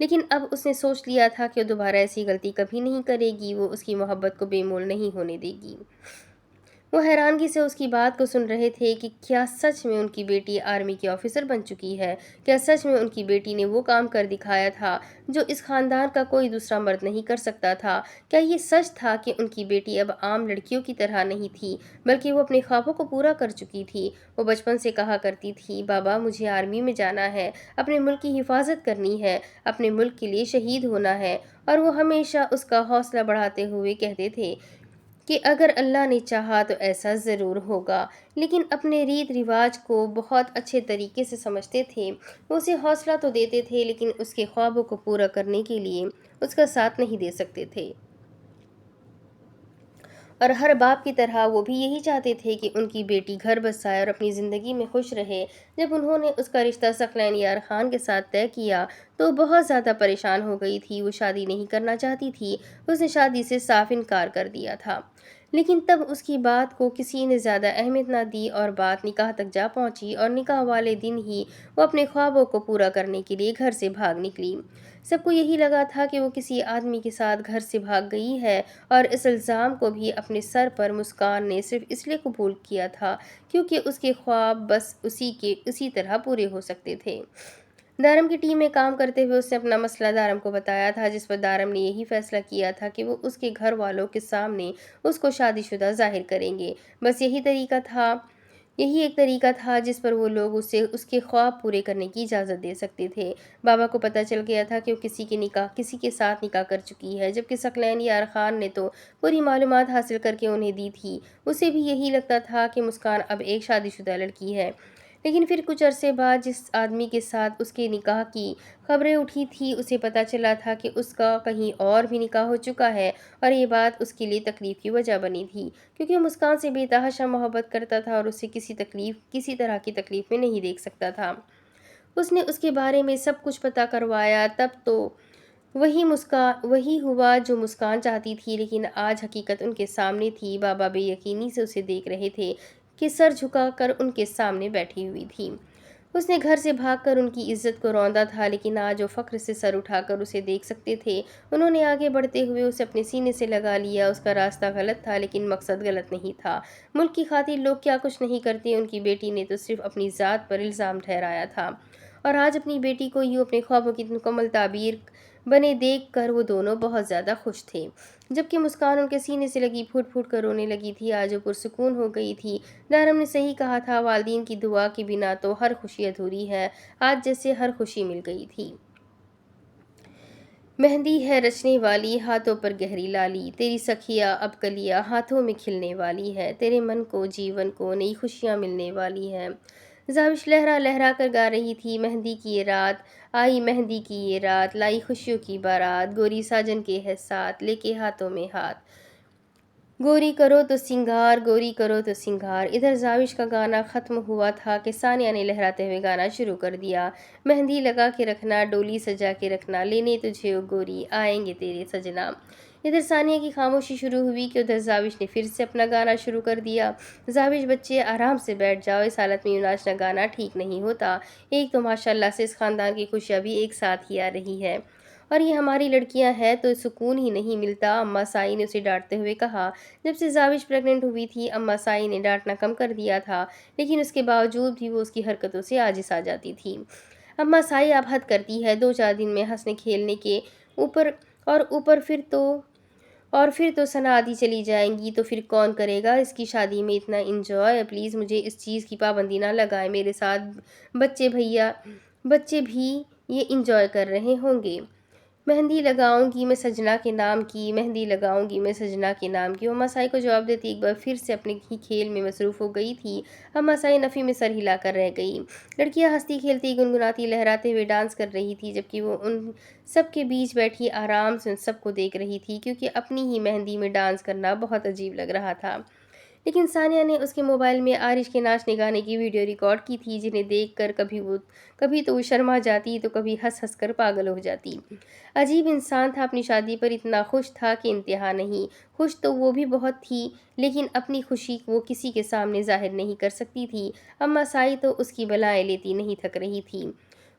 لیکن اب اس نے سوچ لیا تھا کہ وہ دوبارہ ایسی غلطی کبھی نہیں کرے گی، وہ اس کی محبت کو بے مول نہیں ہونے دے گی۔ وہ حیرانگی سے اس کی بات کو سن رہے تھے کہ کیا سچ میں ان کی بیٹی آرمی کی آفیسر بن چکی ہے؟ کیا سچ میں ان کی بیٹی نے وہ کام کر دکھایا تھا جو اس خاندان کا کوئی دوسرا مرد نہیں کر سکتا تھا؟ کیا یہ سچ تھا کہ ان کی بیٹی اب عام لڑکیوں کی طرح نہیں تھی، بلکہ وہ اپنے خوابوں کو پورا کر چکی تھی؟ وہ بچپن سے کہا کرتی تھی، بابا مجھے آرمی میں جانا ہے، اپنے ملک کی حفاظت کرنی ہے، اپنے ملک کے لیے شہید ہونا ہے، اور وہ ہمیشہ اس کا حوصلہ بڑھاتے ہوئے کہتے تھے کہ اگر اللہ نے چاہا تو ایسا ضرور ہوگا۔ لیکن اپنے ریت رواج کو بہت اچھے طریقے سے سمجھتے تھے۔ وہ اسے حوصلہ تو دیتے تھے لیکن اس کے خوابوں کو پورا کرنے کے لیے اس کا ساتھ نہیں دے سکتے تھے۔ اور ہر باپ کی طرح وہ بھی یہی چاہتے تھے کہ ان کی بیٹی گھر بسائے اور اپنی زندگی میں خوش رہے۔ جب انہوں نے اس کا رشتہ ثقلین یار خان کے ساتھ طے کیا تو بہت زیادہ پریشان ہو گئی تھی۔ وہ شادی نہیں کرنا چاہتی تھی، اس نے شادی سے صاف انکار کر دیا تھا۔ لیکن تب اس کی بات کو کسی نے زیادہ اہمیت نہ دی اور بات نکاح تک جا پہنچی، اور نکاح والے دن ہی وہ اپنے خوابوں کو پورا کرنے کے لیے گھر سے بھاگ نکلی۔ سب کو یہی لگا تھا کہ وہ کسی آدمی کے ساتھ گھر سے بھاگ گئی ہے، اور اس الزام کو بھی اپنے سر پر مسکان نے صرف اس لیے قبول کیا تھا کیونکہ اس کے خواب بس اسی طرح پورے ہو سکتے تھے۔ دارم کی ٹیم میں کام کرتے ہوئے اس نے اپنا مسئلہ دارم کو بتایا تھا، جس پر دارم نے یہی فیصلہ کیا تھا کہ وہ اس کے گھر والوں کے سامنے اس کو شادی شدہ ظاہر کریں گے۔ بس یہی ایک طریقہ تھا جس پر وہ لوگ اسے اس کے خواب پورے کرنے کی اجازت دے سکتے تھے۔ بابا کو پتہ چل گیا تھا کہ وہ کسی کے ساتھ نکاح کر چکی ہے، جبکہ ثقلین یار خان نے تو پوری معلومات حاصل کر کے انہیں دی تھی۔ اسے بھی یہی لگتا تھا کہ مسکان اب ایک شادی شدہ لڑکی ہے۔ لیکن پھر کچھ عرصے بعد جس آدمی کے ساتھ اس کے نکاح کی خبریں اٹھی تھی، اسے پتہ چلا تھا کہ اس کا کہیں اور بھی نکاح ہو چکا ہے، اور یہ بات اس کے لیے تکلیف کی وجہ بنی تھی، کیونکہ وہ مسکان سے بے تحاشا محبت کرتا تھا اور اسے کسی طرح کی تکلیف میں نہیں دیکھ سکتا تھا۔ اس نے اس کے بارے میں سب کچھ پتہ کروایا، تب تو وہی ہوا جو مسکان چاہتی تھی، لیکن آج حقیقت ان کے سامنے تھی۔ بابا بے یقینی سے اسے دیکھ رہے تھے کہ سر جھکا کر ان کے سامنے بیٹھی ہوئی تھی۔ اس نے گھر سے بھاگ کر ان کی عزت کو روندا تھا، لیکن آج وہ فخر سے سر اٹھا کر اسے دیکھ سکتے تھے۔ انہوں نے آگے بڑھتے ہوئے اسے اپنے سینے سے لگا لیا۔ اس کا راستہ غلط تھا لیکن مقصد غلط نہیں تھا۔ ملک کی خاطر لوگ کیا کچھ نہیں کرتے، ان کی بیٹی نے تو صرف اپنی ذات پر الزام ٹھہرایا تھا، اور آج اپنی بیٹی کو یوں اپنے خوابوں کی مکمل تعبیر بنے دیکھ کر وہ دونوں بہت زیادہ خوش تھے۔ جبکہ مسکان ان کے سینے سے لگی پھوٹ پھوٹ کر رونے لگی تھی، آج وہ پرسکون ہو گئی تھی۔ دارم نے صحیح کہا تھا، والدین کی دعا کے بنا تو ہر خوشی ادھوری ہے۔ آج جیسے ہر خوشی مل گئی تھی۔ مہندی ہے رچنے والی ہاتھوں پر گہری لالی، تیری سکھیاں اب کلیاں ہاتھوں میں کھلنے والی ہے، تیرے من کو جیون کو نئی خوشیاں ملنے والی ہیں۔ زاوش لہرا لہرا کر گا رہی تھی، مہندی کی یہ رات آئی، مہندی کی یہ رات لائی خوشیوں کی بارات، گوری ساجن کے ہے ساتھ لے کے ہاتھوں میں ہاتھ، گوری کرو تو سنگار، گوری کرو تو سنگار۔ ادھر زاوش کا گانا ختم ہوا تھا کہ ثانیہ نے لہراتے ہوئے گانا شروع کر دیا، مہندی لگا کے رکھنا، ڈولی سجا کے رکھنا، لینے تجھے او گوری آئیں گے تیرے سجنا۔ ادھر ثانیہ کی خاموشی شروع ہوئی کہ ادھر زاوش نے پھر سے اپنا گانا شروع کر دیا۔ زاوش بچے آرام سے بیٹھ جاؤ، اس حالت میں یوں ناچنا گانا ٹھیک نہیں ہوتا، ایک تو ماشاءاللہ سے اس خاندان کی خوشیاں بھی ایک ساتھ ہی آ رہی ہے، اور یہ ہماری لڑکیاں ہیں تو سکون ہی نہیں ملتا، اماں سائی نے اسے ڈانٹتے ہوئے کہا۔ جب سے زاوش پریگننٹ ہوئی تھی، اماں سائی نے ڈانٹنا کم کر دیا تھا، لیکن اس کے باوجود بھی وہ اس کی حرکتوں سے عاجز آ جاتی تھی۔ اماں سائی اب حد کرتی ہے، 2-4 دن میں ہنسنے کھیلنے کے اور پھر تو سنادی چلی جائیں گی، تو پھر کون کرے گا اس کی شادی میں اتنا انجوائے؟ پلیز مجھے اس چیز کی پابندی نہ لگائیں، میرے ساتھ بچے بھی یہ انجوائے کر رہے ہوں گے۔ مہندی لگاؤں گی میں سجنا کے نام کی، مہندی لگاؤں گی میں سجنا کے نام کی، اماں سائی کو جواب دیتی ایک بار پھر سے اپنے ہی کھیل میں مصروف ہو گئی تھی۔ اماں سائی نفی میں سر ہلا کر رہ گئی۔ لڑکیاں ہنستی کھیلتی گنگناتی لہراتے ہوئے ڈانس کر رہی تھی، جبکہ وہ ان سب کے بیچ بیٹھی آرام سے ان سب کو دیکھ رہی تھی، کیونکہ اپنی ہی مہندی میں ڈانس کرنا بہت عجیب لگ رہا تھا۔ لیکن ثانیہ نے اس کے موبائل میں عارش کے ناچنے گانے کی ویڈیو ریکارڈ کی تھی، جنہیں دیکھ کر کبھی تو وہ شرما جاتی تو کبھی ہنس ہنس کر پاگل ہو جاتی۔ عجیب انسان تھا، اپنی شادی پر اتنا خوش تھا کہ انتہا نہیں۔ خوش تو وہ بھی بہت تھی، لیکن اپنی خوشی وہ کسی کے سامنے ظاہر نہیں کر سکتی تھی۔ اماں سائی تو اس کی بلائیں لیتی نہیں تھک رہی تھی۔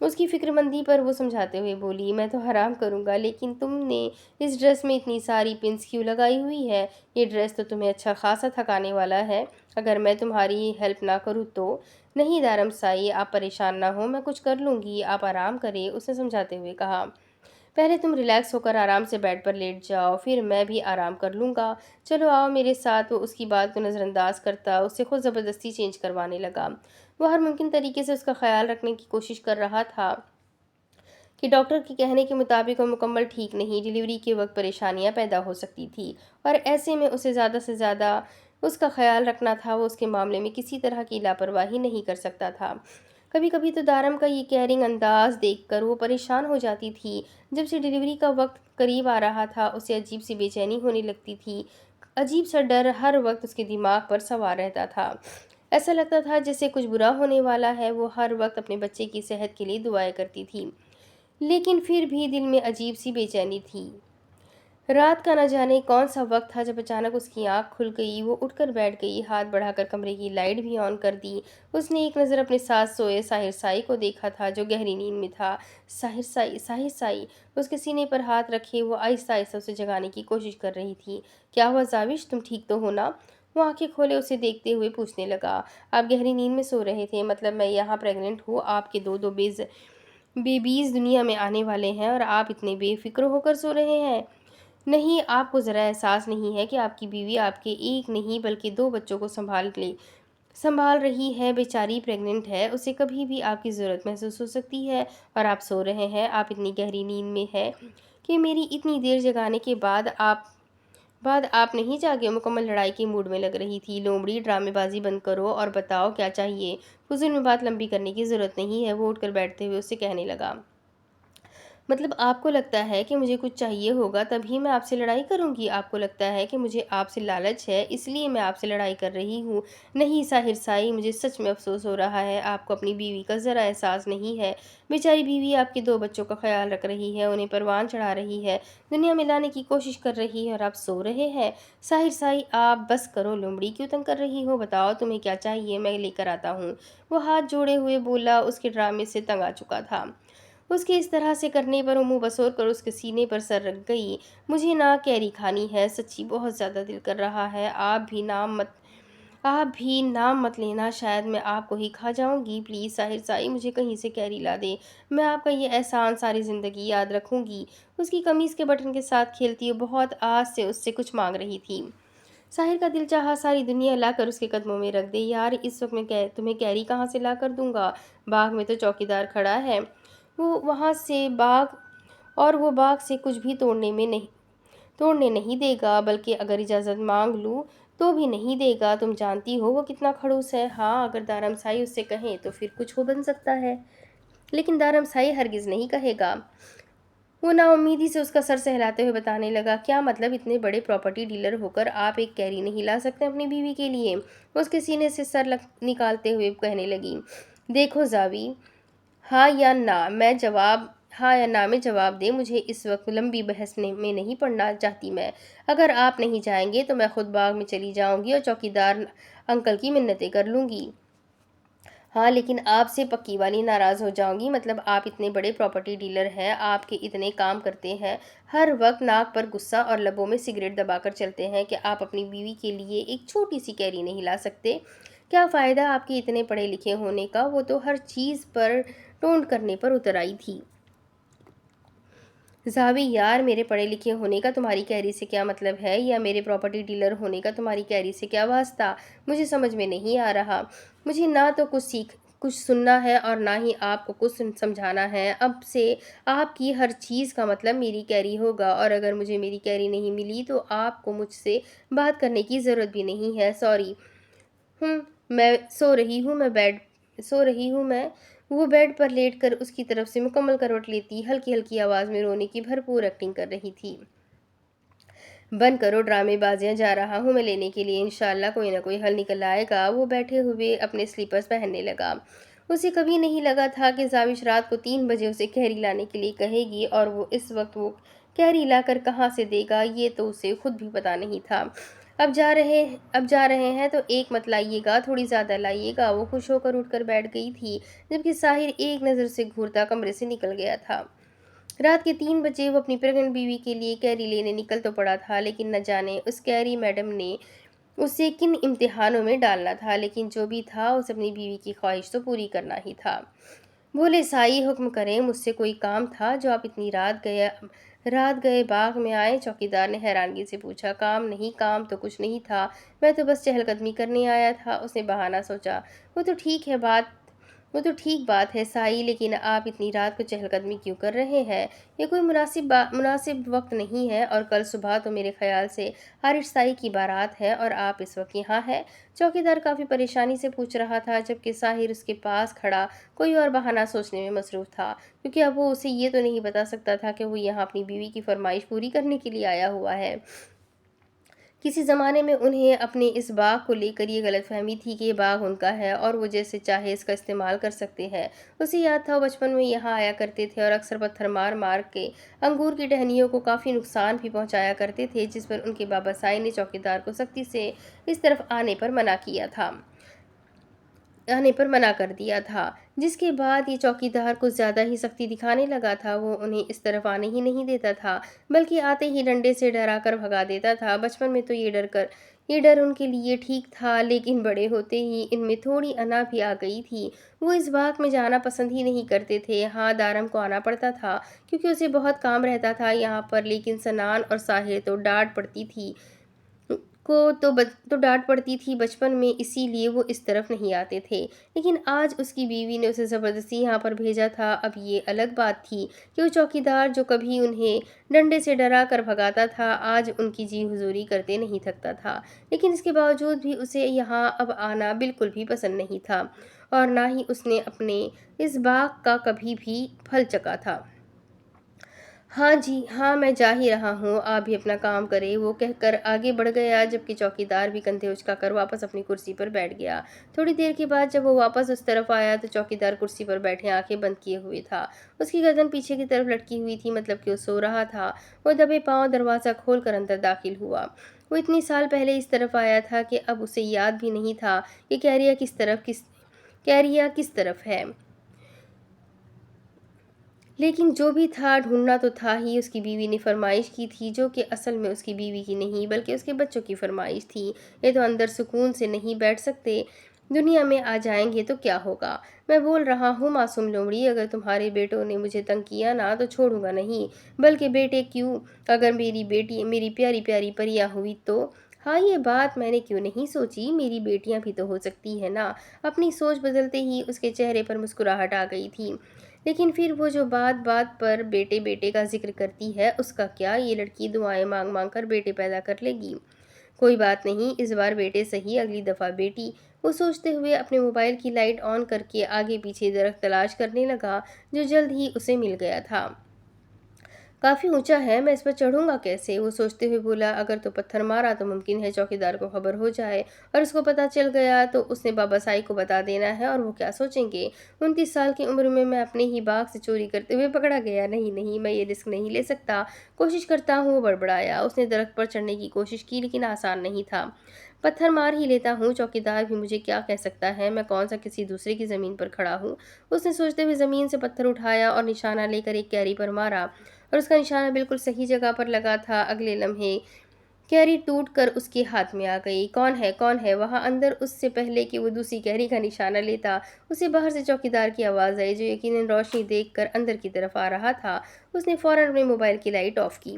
اس کی فکر مندی پر وہ سمجھاتے ہوئے بولی، میں تو آرام کروں گا، لیکن تم نے اس ڈریس میں اتنی ساری پنس کیوں لگائی ہوئی ہے؟ یہ ڈریس تو تمہیں اچھا خاصا تھکانے والا ہے، اگر میں تمہاری ہیلپ نہ کروں تو۔ نہیں دارم سائی، آپ پریشان نہ ہو، میں کچھ کر لوں گی، آپ آرام کریں، اس نے سمجھاتے ہوئے کہا۔ پہلے تم ریلیکس ہو کر آرام سے بیڈ پر لیٹ جاؤ، پھر میں بھی آرام کر لوں گا، چلو آؤ میرے ساتھ۔ وہ اس کی بات کو نظر انداز کرتا اسے خود زبردستی چینج کروانے لگا۔ وہ ہر ممکن طریقے سے اس کا خیال رکھنے کی کوشش کر رہا تھا کہ ڈاکٹر کے کہنے کے مطابق وہ مکمل ٹھیک نہیں، ڈیلیوری کے وقت پریشانیاں پیدا ہو سکتی تھی، اور ایسے میں اسے زیادہ سے زیادہ اس کا خیال رکھنا تھا۔ وہ اس کے معاملے میں کسی طرح کی لاپرواہی نہیں کر سکتا تھا۔ کبھی کبھی تو دارم کا یہ کیئرنگ انداز دیکھ کر وہ پریشان ہو جاتی تھی۔ جب سے ڈیلیوری کا وقت قریب آ رہا تھا، اسے عجیب سی بے چینی ہونے لگتی تھی، عجیب سا ڈر ہر وقت اس کے دماغ پر سوار رہتا تھا۔ ایسا لگتا تھا جیسے کچھ برا ہونے والا ہے۔ وہ ہر وقت اپنے بچے کی صحت کے لیے دعائیں کرتی تھی، لیکن پھر بھی دل میں عجیب سی بے چینی تھی۔ رات کا نہ جانے کون سا وقت تھا جب اچانک اس کی آنکھ کھل گئی۔ وہ اٹھ کر بیٹھ گئی، ہاتھ بڑھا کر کمرے کی لائٹ بھی آن کر دی۔ اس نے ایک نظر اپنے ساتھ سوئے ساحر سائی کو دیکھا تھا، جو گہری نیند میں تھا۔ ساحر سائی، ساحر سائی، اس کے سینے پر ہاتھ رکھے وہ آہستہ آہستہ اسے جگانے کی کوشش کر رہی تھی۔ کیا ہوا زاوش، تم ٹھیک تو ہو نا؟ وہ آنکھیں کھولے اسے دیکھتے ہوئے پوچھنے لگا۔ آپ گہری نیند میں سو رہے تھے؟ مطلب میں یہاں پریگننٹ ہوں، آپ کے دو بیبیز دنیا میں آنے والے ہیں اور آپ اتنے بے فکر ہو کر سو رہے ہیں؟ نہیں، آپ کو ذرا احساس نہیں ہے کہ آپ کی بیوی آپ کے ایک نہیں بلکہ دو بچوں کو سنبھال رہی ہے، بیچاری پریگننٹ ہے، اسے کبھی بھی آپ کی ضرورت محسوس ہو سکتی ہے، اور آپ سو رہے ہیں۔ آپ اتنی گہری نیند میں ہے کہ میری اتنی دیر جگانے کے بعد آپ نہیں جاگے۔ مکمل لڑائی کے موڈ میں لگ رہی تھی۔ لومڑی، ڈرامے بازی بند کرو اور بتاؤ کیا چاہیے۔ فضول میں بات لمبی کرنے کی ضرورت نہیں ہے، وہ اٹھ کر بیٹھتے ہوئے اسے کہنے لگا۔ مطلب آپ کو لگتا ہے کہ مجھے کچھ چاہیے ہوگا تبھی میں آپ سے لڑائی کروں گی؟ آپ کو لگتا ہے کہ مجھے آپ سے لالچ ہے اس لیے میں آپ سے لڑائی کر رہی ہوں؟ نہیں ساحر سائی، مجھے سچ میں افسوس ہو رہا ہے، آپ کو اپنی بیوی کا ذرا احساس نہیں ہے۔ بیچاری بیوی آپ کے دو بچوں کا خیال رکھ رہی ہے، انہیں پروان چڑھا رہی ہے، دنیا میں لانے کی کوشش کر رہی ہے، اور آپ سو رہے ہیں۔ ساحر سائی، آپ بس کرو، لومڑی کیوں تنگ کر رہی ہو؟ بتاؤ تمہیں کیا چاہیے، میں لے کر آتا ہوں۔ وہ ہاتھ جوڑے ہوئے بولا، اس کے ڈرامے سے تنگ آ چکا تھا۔ اس کے اس طرح سے کرنے پر وہ منہ بسور کر اس کے سینے پر سر رکھ گئی۔ مجھے نہ کیری کھانی ہے، سچی بہت زیادہ دل کر رہا ہے، آپ بھی نام مت لینا، شاید میں آپ کو ہی کھا جاؤں گی۔ پلیز ساحر سائی، مجھے کہیں سے کیری لا دے، میں آپ کا یہ احسان ساری زندگی یاد رکھوں گی۔ اس کی قمیص کے بٹن کے ساتھ کھیلتی وہ بہت آس سے اس سے کچھ مانگ رہی تھی۔ ساحر کا دل چاہا ساری دنیا لا کر اس کے قدموں میں رکھ دے۔ یار، اس وقت میں تمہیں کیری کہاں سے لا کر دوں گا؟ باغ میں تو چوکیدار کھڑا ہے، وہ باغ سے کچھ بھی توڑنے نہیں دے گا، بلکہ اگر اجازت مانگ لوں تو بھی نہیں دے گا۔ تم جانتی ہو وہ کتنا کھڑوس ہے۔ ہاں، اگر دارم سائی اس سے کہیں تو پھر کچھ ہو بن سکتا ہے، لیکن دارم سائی ہرگز نہیں کہے گا۔ وہ نا امیدی سے اس کا سر سہلاتے ہوئے بتانے لگا، کیا مطلب اتنے بڑے پراپرٹی ڈیلر ہو کر آپ ایک کیری نہیں لا سکتے اپنی بیوی کے لیے؟ اس کے سینے سے سر نکالتے ہوئے کہنے لگی، دیکھو زاوی، ہاں یا نہ میں جواب دے، مجھے اس وقت لمبی بحث میں نہیں پڑنا چاہتی میں۔ اگر آپ نہیں جائیں گے تو میں خود باغ میں چلی جاؤں گی اور چوکیدار انکل کی منتیں کر لوں گی۔ ہاں، لیکن آپ سے پکی والی ناراض ہو جاؤں گی۔ مطلب آپ اتنے بڑے پراپرٹی ڈیلر ہیں، آپ کے اتنے کام کرتے ہیں، ہر وقت ناک پر غصہ اور لبوں میں سگریٹ دبا کر چلتے ہیں کہ آپ اپنی بیوی کے لیے ایک چھوٹی سی کیری نہیں لا سکتے؟ کیا فائدہ آپ کے اتنے پڑھے لکھے ہونے کا؟ وہ تو ہر چیز پر ٹونٹ کرنے پر اتر آئی تھی۔ زاوی یار، میرے پڑھے لکھے ہونے کا تمہاری کیری سے کیا مطلب ہے، یا میرے پراپرٹی ڈیلر ہونے کا تمہاری کیری سے کیا واسطہ؟ مجھے سمجھ میں نہیں آ رہا۔ مجھے نہ تو کچھ سننا ہے اور نہ ہی آپ کو کچھ سمجھانا ہے۔ اب سے آپ کی ہر چیز کا مطلب میری کیری ہوگا، اور اگر مجھے میری کیری نہیں ملی تو آپ کو مجھ سے بات کرنے کی ضرورت بھی نہیں ہے۔ سوری، میں سو رہی ہوں میں۔ وہ بیڈ پر لیٹ کر اس کی طرف سے مکمل کروٹ لیتی ہلکی ہلکی آواز میں رونے کی بھرپور ایکٹنگ کر رہی تھی۔ بند کرو ڈرامے بازیاں، جا رہا ہوں میں لینے کے لیے، انشاءاللہ کوئی نہ کوئی حل نکل آئے گا۔ وہ بیٹھے ہوئے اپنے سلیپرز پہننے لگا۔ اسے کبھی نہیں لگا تھا کہ زاوش رات کو 3 بجے اسے کیری لانے کے لیے کہے گی، اور وہ اس وقت وہ کیری لا کر کہاں سے دے گا، یہ تو اسے خود بھی پتا نہیں تھا۔ اب جا رہے ہیں تو ایک مت لائیے گا، تھوڑی زیادہ لائیے گا۔ وہ خوش ہو کر اٹھ کر بیٹھ گئی تھی، جبکہ ساحر ایک نظر سے گھورتا کمرے سے نکل گیا تھا۔ رات کے 3 بجے وہ اپنی پریگننٹ بیوی کے لیے کیری لینے نکل تو پڑا تھا، لیکن نہ جانے اس کیری میڈم نے اسے کن امتحانوں میں ڈالنا تھا، لیکن جو بھی تھا اسے اپنی بیوی کی خواہش تو پوری کرنا ہی تھا۔ بولے سائی حکم کریں، مجھ سے کوئی کام تھا جو آپ اتنی رات گئے باغ میں آئے؟ چوکیدار نے حیرانگی سے پوچھا۔ کام نہیں، کام تو کچھ نہیں تھا، میں تو بس چہل قدمی کرنے آیا تھا، اس نے بہانہ سوچا۔ وہ تو ٹھیک بات ہے سائی، لیکن آپ اتنی رات کو چہل قدمی کیوں کر رہے ہیں؟ یہ کوئی مناسب وقت نہیں ہے، اور کل صبح تو میرے خیال سے حارث سائی کی بارات ہے اور آپ اس وقت یہاں ہیں؟ چوکیدار کافی پریشانی سے پوچھ رہا تھا، جبکہ ساحر اس کے پاس کھڑا کوئی اور بہانہ سوچنے میں مصروف تھا، کیونکہ اب وہ اسے یہ تو نہیں بتا سکتا تھا کہ وہ یہاں اپنی بیوی کی فرمائش پوری کرنے کے لیے آیا ہوا ہے۔ کسی زمانے میں انہیں اپنے اس باغ کو لے کر یہ غلط فہمی تھی کہ یہ باغ ان کا ہے اور وہ جیسے چاہے اس کا استعمال کر سکتے ہیں۔ اسے یاد تھا وہ بچپن میں یہاں آیا کرتے تھے اور اکثر پتھر مار مار کے انگور کی ٹہنیوں کو کافی نقصان بھی پہنچایا کرتے تھے، جس پر ان کے بابا سائی نے چوکیدار کو سختی سے اس طرف آنے پر منع کر دیا تھا، جس کے بعد یہ چوکیدار کو زیادہ ہی سختی دکھانے لگا تھا۔ وہ انہیں اس طرف آنے ہی نہیں دیتا تھا، بلکہ آتے ہی ڈنڈے سے ڈرا کر بھگا دیتا تھا۔ بچپن میں تو یہ ڈر ان کے لیے ٹھیک تھا، لیکن بڑے ہوتے ہی ان میں تھوڑی انا بھی آ گئی تھی۔ وہ اس باغ میں جانا پسند ہی نہیں کرتے تھے۔ ہاں، دارم کو آنا پڑتا تھا کیونکہ اسے بہت کام رہتا تھا یہاں پر، لیکن سنان اور ساحر تو ڈانٹ پڑتی تھی بچپن میں، اسی لیے وہ اس طرف نہیں آتے تھے۔ لیکن آج اس کی بیوی نے اسے زبردستی یہاں پر بھیجا تھا۔ اب یہ الگ بات تھی کہ وہ چوکیدار جو کبھی انہیں ڈنڈے سے ڈرا کر بھگاتا تھا، آج ان کی جی حضوری کرتے نہیں تھکتا تھا، لیکن اس کے باوجود بھی اسے یہاں اب آنا بالکل بھی پسند نہیں تھا، اور نہ ہی اس نے اپنے اس باغ کا کبھی بھی پھل چکھا تھا۔ ہاں جی ہاں، میں جا ہی رہا ہوں، آپ بھی اپنا کام کریں، وہ کہہ کر آگے بڑھ گیا، جبکہ چوکیدار بھی کندھے اچکا کر واپس اپنی کرسی پر بیٹھ گیا۔ تھوڑی دیر کے بعد جب وہ واپس اس طرف آیا تو چوکیدار کرسی پر بیٹھے آنکھیں بند کیے ہوئے تھا۔ اس کی گردن پیچھے کی طرف لٹکی ہوئی تھی، مطلب کہ وہ سو رہا تھا۔ وہ دبے پاؤں دروازہ کھول کر اندر داخل ہوا۔ وہ اتنی سال پہلے اس طرف آیا تھا کہ اب اسے یاد بھی نہیں تھا کہ کیریا کس طرف ہے۔ لیکن جو بھی تھا، ڈھونڈنا تو تھا ہی۔ اس کی بیوی نے فرمائش کی تھی، جو کہ اصل میں اس کی بیوی کی نہیں بلکہ اس کے بچوں کی فرمائش تھی۔ یہ تو اندر سکون سے نہیں بیٹھ سکتے، دنیا میں آ جائیں گے تو کیا ہوگا؟ میں بول رہا ہوں معصوم لومڑی، اگر تمہارے بیٹوں نے مجھے تنگ کیا نا تو چھوڑوں گا نہیں، بلکہ بیٹے کیوں، اگر میری پیاری پیاری پریاں ہوئی تو۔ ہاں، یہ بات میں نے کیوں نہیں سوچی، میری بیٹیاں بھی تو ہو سکتی ہیں نا۔ اپنی سوچ بدلتے ہی اس کے چہرے پر مسکراہٹ آ گئی تھی۔ لیکن پھر وہ جو بات بات پر بیٹے بیٹے کا ذکر کرتی ہے، اس کا کیا؟ یہ لڑکی دعائیں مانگ مانگ کر بیٹے پیدا کر لے گی۔ کوئی بات نہیں، اس بار بیٹے سہی، اگلی دفعہ بیٹی۔ وہ سوچتے ہوئے اپنے موبائل کی لائٹ آن کر کے آگے پیچھے درخت تلاش کرنے لگا، جو جلد ہی اسے مل گیا تھا۔ کافی اونچا ہے، میں اس پر چڑھوں گا کیسے؟ وہ سوچتے ہوئے بولا۔ اگر تو پتھر مارا تو ممکن ہے چوکیدار کو خبر ہو جائے، اور اس کو پتہ چل گیا تو اس نے بابا سائی کو بتا دینا ہے، اور وہ کیا سوچیں گے؟ 29 سال کی عمر میں اپنے ہی باغ سے چوری کرتے ہوئے پکڑا گیا؟ نہیں، میں یہ رسک نہیں لے سکتا۔ کوشش کرتا ہوں، وہ بڑبڑایا۔ اس نے درخت پر چڑھنے کی کوشش کی، لیکن آسان نہیں تھا۔ پتھر مار ہی لیتا ہوں، چوکیدار بھی مجھے کیا کہہ سکتا ہے، میں کون سا کسی دوسرے کی زمین پر کھڑا ہوں۔ اس نے سوچتے ہوئے زمین سے پتھر اٹھایا اور نشانہ لے کر ایک کیری پر مارا، اور اس کا نشانہ بالکل صحیح جگہ پر لگا تھا۔ اگلے لمحے کیری ٹوٹ کر اس کے ہاتھ میں آ گئی۔ کون ہے وہاں اندر؟ اس سے پہلے کہ وہ دوسری کیری کا نشانہ لیتا، اسے باہر سے چوکیدار کی آواز آئی، جو یقیناً روشنی دیکھ کر اندر کی طرف آ رہا تھا۔ اس نے فوراً اپنے موبائل کی لائٹ آف کی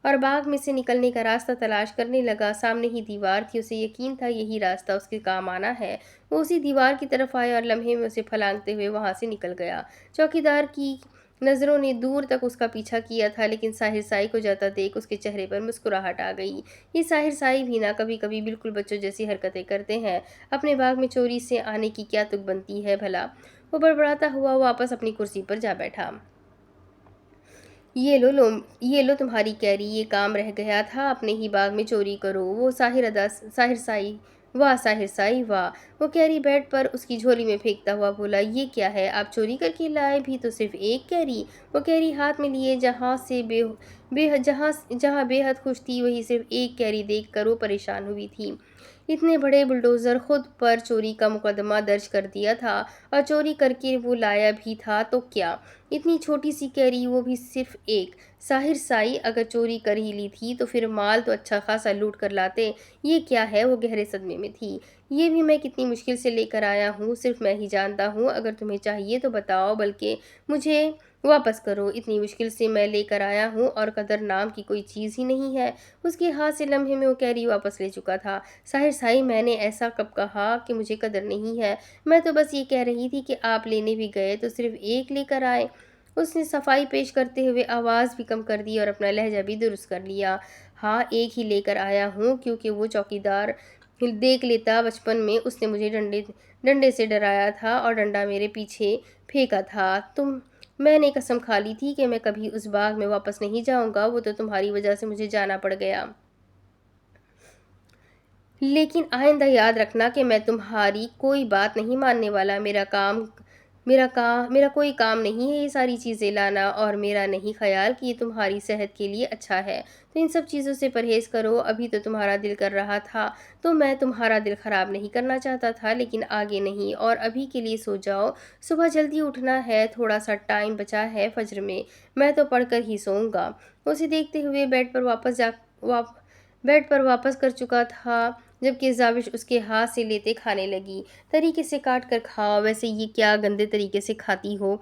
اور باغ میں سے نکلنے کا راستہ تلاش کرنے لگا۔ سامنے ہی دیوار تھی، اسے یقین تھا یہی راستہ اس کے کام آنا ہے۔ وہ اسی دیوار کی طرف آیا اور لمحے میں اسے پھلانگتے ہوئے وہاں سے نکل گیا۔ چوکیدار کی نظروں نے دور تک اس کا پیچھا کیا تھا، لیکن ساحر سائی کو جاتا دیکھ اس کے چہرے پر مسکراہٹ آ گئی۔ یہ ساحر سائی بھی نا کبھی کبھی بالکل بچوں جیسی حرکتیں کرتے ہیں، اپنے باغ میں چوری سے آنے کی کیا تک بنتی ہے بھلا؟ وہ بڑبڑاتا ہوا واپس اپنی کرسی پر جا بیٹھا۔ یہ لو تمہاری کیری، یہ کام رہ گیا تھا، اپنے ہی باغ میں چوری کرو۔ وہ ساحر سائی واہ ساحر سائی واہ! وہ کیری بیڈ پر اس کی جھولی میں پھینکتا ہوا بولا، یہ کیا ہے؟ آپ چوری کر کے لائے بھی تو صرف ایک کیری؟ وہ کیری ہاتھ میں لیے جہاں بے حد خوش تھی، وہی صرف ایک کیری دیکھ کر وہ پریشان ہوئی تھی۔ اتنے بڑے بلڈوزر خود پر چوری کا مقدمہ درج کر دیا تھا اور چوری کر کے وہ لایا بھی تھا تو کیا؟ اتنی چھوٹی سی کیری، وہ بھی صرف ایک! ساحر سائی، اگر چوری کر ہی لی تھی تو پھر مال تو اچھا خاصا لوٹ کر لاتے۔ یہ کیا ہے؟ وہ گہرے صدمے میں تھی۔ یہ بھی میں کتنی مشکل سے لے کر آیا ہوں، صرف میں ہی جانتا ہوں۔ اگر تمہیں چاہیے تو بتاؤ، بلکہ مجھے واپس کرو۔ اتنی مشکل سے میں لے کر آیا ہوں اور قدر نام کی کوئی چیز ہی نہیں ہے۔ اس کے ہاتھ سے لمحے میں وہ کیری واپس لے چکا تھا۔ ساحر سائی، میں نے ایسا کب کہا کہ مجھے قدر نہیں ہے؟ میں تو بس یہ کہہ رہی تھی کہ آپ لینے بھی گئے تو صرف ایک لے کر آئے۔ اس نے صفائی پیش کرتے ہوئے آواز بھی کم کر دی اور اپنا لہجہ بھی درست کر لیا۔ ہاں، ایک ہی لے کر آیا ہوں، کیونکہ وہ چوکیدار دیکھ لیتا۔ بچپن میں اس نے مجھے ڈنڈے سے ڈرایا تھا اور ڈنڈا میرے پیچھے پھینکا تھا۔ میں نے قسم کھا لی تھی کہ میں کبھی اس باغ میں واپس نہیں جاؤں گا۔ وہ تو تمہاری وجہ سے مجھے جانا پڑ گیا۔ لیکن آئندہ یاد رکھنا کہ میں تمہاری کوئی بات نہیں ماننے والا۔ میرا کوئی کام نہیں ہے یہ ساری چیزیں لانا، اور میرا نہیں خیال کہ یہ تمہاری صحت کے لیے اچھا ہے۔ تو ان سب چیزوں سے پرہیز کرو۔ ابھی تو تمہارا دل کر رہا تھا تو میں تمہارا دل خراب نہیں کرنا چاہتا تھا، لیکن آگے نہیں، اور ابھی کے لیے سو جاؤ۔ صبح جلدی اٹھنا ہے، تھوڑا سا ٹائم بچا ہے فجر میں تو پڑھ کر ہی سوؤں گا۔ اسے دیکھتے ہوئے بیڈ پر واپس کر چکا تھا، جبکہ زاوش اس کے ہاتھ سے لیتے کھانے لگی۔ طریقے سے کاٹ کر کھاؤ، ویسے یہ کیا گندے طریقے سے کھاتی ہو؟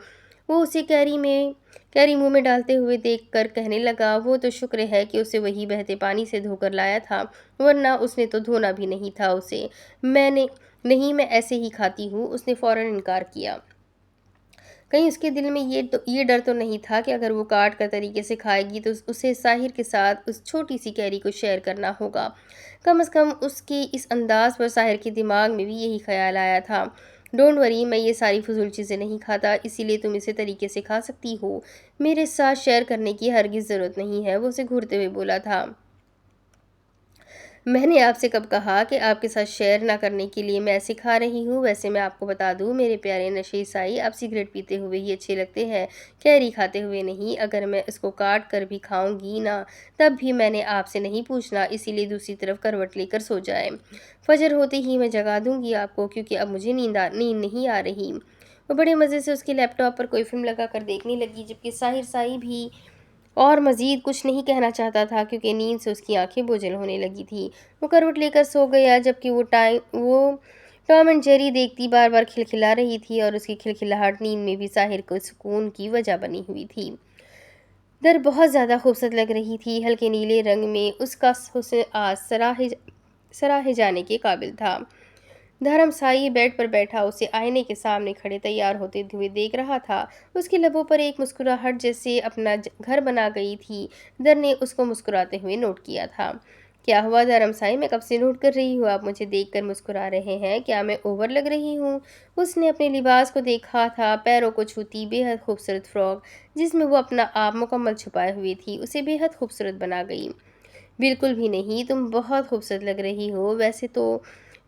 وہ اسے کیری منہ میں ڈالتے ہوئے دیکھ کر کہنے لگا، وہ تو شکر ہے کہ اسے وہی بہتے پانی سے دھو کر لایا تھا، ورنہ اس نے تو دھونا بھی نہیں تھا اسے۔ نہیں، میں ایسے ہی کھاتی ہوں۔ اس نے فوراً انکار کیا۔ کہیں اس کے دل میں یہ ڈر تو نہیں تھا کہ اگر وہ کاٹ کر طریقے سے کھائے گی تو اسے ساحر کے ساتھ اس چھوٹی سی کیری کو شیئر کرنا ہوگا؟ کم از کم اس کے اس انداز پر ساحر کے دماغ میں بھی یہی خیال آیا تھا۔ ڈونٹ وری، میں یہ ساری فضول چیزیں نہیں کھاتا، اسی لیے تم اسے طریقے سے کھا سکتی ہو۔ میرے ساتھ شیئر کرنے کی ہرگز ضرورت نہیں ہے، وہ اسے گھورتے ہوئے بولا تھا۔ میں نے آپ سے کب کہا کہ آپ کے ساتھ شیئر نہ کرنے کے لیے میں سکھا رہی ہوں؟ ویسے میں آپ کو بتا دوں میرے پیارے نشے سائی، آپ سگریٹ پیتے ہوئے ہی اچھے لگتے ہیں، کیری کھاتے ہوئے نہیں۔ اگر میں اس کو کاٹ کر بھی کھاؤں گی نا، تب بھی میں نے آپ سے نہیں پوچھنا، اسی لیے دوسری طرف کروٹ لے کر سو جائے۔ فجر ہوتے ہی میں جگا دوں گی آپ کو، کیونکہ اب مجھے نیند نہیں آ رہی۔ وہ بڑے مزے سے اس کے لیپ ٹاپ پر کوئی فلم لگا کر دیکھنے لگی، جبکہ ساحر سائی بھی اور مزید کچھ نہیں کہنا چاہتا تھا، کیونکہ نیند سے اس کی آنکھیں بوجھل ہونے لگی تھی۔ وہ کروٹ لے کر سو گیا، جبکہ وہ ٹام اینڈ جیری دیکھتی بار بار کھلکھلا رہی تھی، اور اس کی کھلکھلاہٹ نیند میں بھی ساحر کو سکون کی وجہ بنی ہوئی تھی۔ در بہت زیادہ خوبصورت لگ رہی تھی، ہلکے نیلے رنگ میں اس کا حسن آج سراہے جانے کے قابل تھا۔ دھرم سائی بیڈ پر بیٹھا اسے آئینے کے سامنے کھڑے تیار ہوتے ہوئے دیکھ رہا تھا۔ اس کے لبوں پر ایک مسکراہٹ جیسے اپنا گھر بنا گئی تھی۔ در نے اس کو مسکراتے ہوئے نوٹ کیا تھا۔ کیا ہوا دھرم سائی؟ میں کب سے نوٹ کر رہی ہوں، آپ مجھے دیکھ کر مسکرا رہے ہیں، کیا میں اوور لگ رہی ہوں؟ اس نے اپنے لباس کو دیکھا تھا، پیروں کو چھوتی بے حد خوبصورت فراک جس میں وہ اپنا آپ مکمل چھپائے ہوئے تھی، اسے بے حد خوبصورت بنا گئی۔ بالکل بھی نہیں، تم بہت خوبصورت لگ رہی ہو۔